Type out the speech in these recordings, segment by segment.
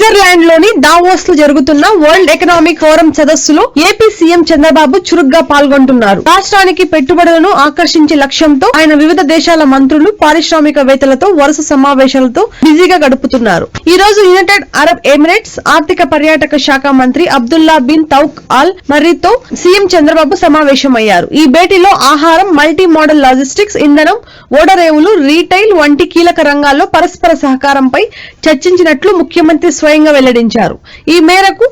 Switzerland లోని Davos లో జరుగుతున్న వరల్డ్ ఎకనామిక్ ఫోరం సదస్సులో ఏపీ సీఎం చంద్రబాబు చురుగ్గా పాల్గొంటున్నారు. రాష్ట్రానికి పెట్టుబడులను ఆకర్షించే లక్ష్యంతో ఆయన వివిధ దేశాల మంత్రులు, పారిశ్రామికవేత్తలతో వరుస సమావేశాలతో బిజీగా గడుపుతున్నారు. ఈ రోజు యునైటెడ్ అరబ్ ఎమిరేట్స్ ఆర్థిక పర్యాటక శాఖ మంత్రి అబ్దుల్లా బిన్ తౌక్ అల్ మర్రీతో సీఎం చంద్రబాబు సమావేశమయ్యారు. ఈ భేటీలో ఆహారం, మల్టీ మోడల్ లాజిస్టిక్స్, ఇంధనం, ఓడరేవులు, రీటైల్ వంటి కీలక రంగాల్లో పరస్పర సహకారంపై చర్చించినట్లు ముఖ్యమంత్రి స్వయంగా వెల్లడించారు. ఈ మేరకు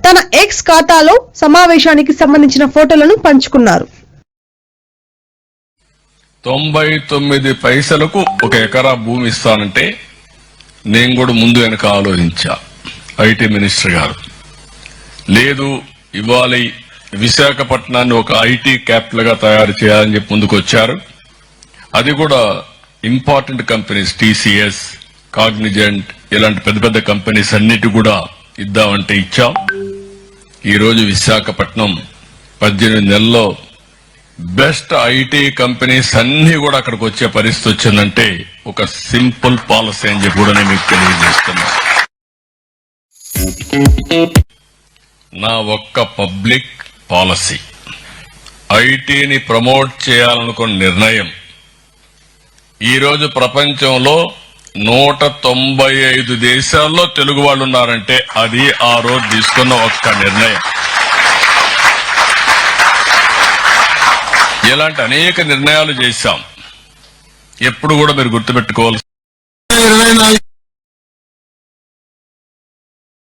తన ఎక్స్ ఖాతాలో సమావేశానికి సంబంధించిన ఫోటోలను పంచుకున్నారు. 99 పైసలకు 1 ఎకరా భూమి ఇస్తానంటే నేను కూడా ముందు వెనక ఆలోచించా. ఐటీ మినిస్టర్ గారు లేదు, ఇవాళ విశాఖపట్నాన్ని ఒక ఐటీ క్యాపిటల్ గా తయారు చేయాలని చెప్పి ముందుకు వచ్చారు. అది కూడా ఇంపార్టెంట్ కంపెనీస్, టీసీఎస్, కాగ్నిజెంట్ ఇలాంటి పెద్ద పెద్ద కంపెనీస్ అన్నిటి కూడా ఇద్దామంటే ఇచ్చాం. ఈ రోజు విశాఖపట్నం 18 నెలల్లో బెస్ట్ ఐటీ కంపెనీస్ అన్ని కూడా అక్కడికి వచ్చే పరిస్థితి వచ్చిందంటే ఒక సింపుల్ పాలసీ అని చెప్పి కూడా నేను మీకు తెలియజేస్తున్నా. నా ఒక్క పబ్లిక్ పాలసీ ఐటీని ప్రమోట్ చేయాలనుకున్న నిర్ణయం ఈ రోజు ప్రపంచంలో 195 దేశాల్లో తెలుగు వాళ్ళు ఉన్నారంటే అది ఆ రోజు తీసుకున్న ఒక్క నిర్ణయం. ఇలాంటి అనేక నిర్ణయాలు చేశాం. ఎప్పుడు కూడా మీరు గుర్తుపెట్టుకోవాలి.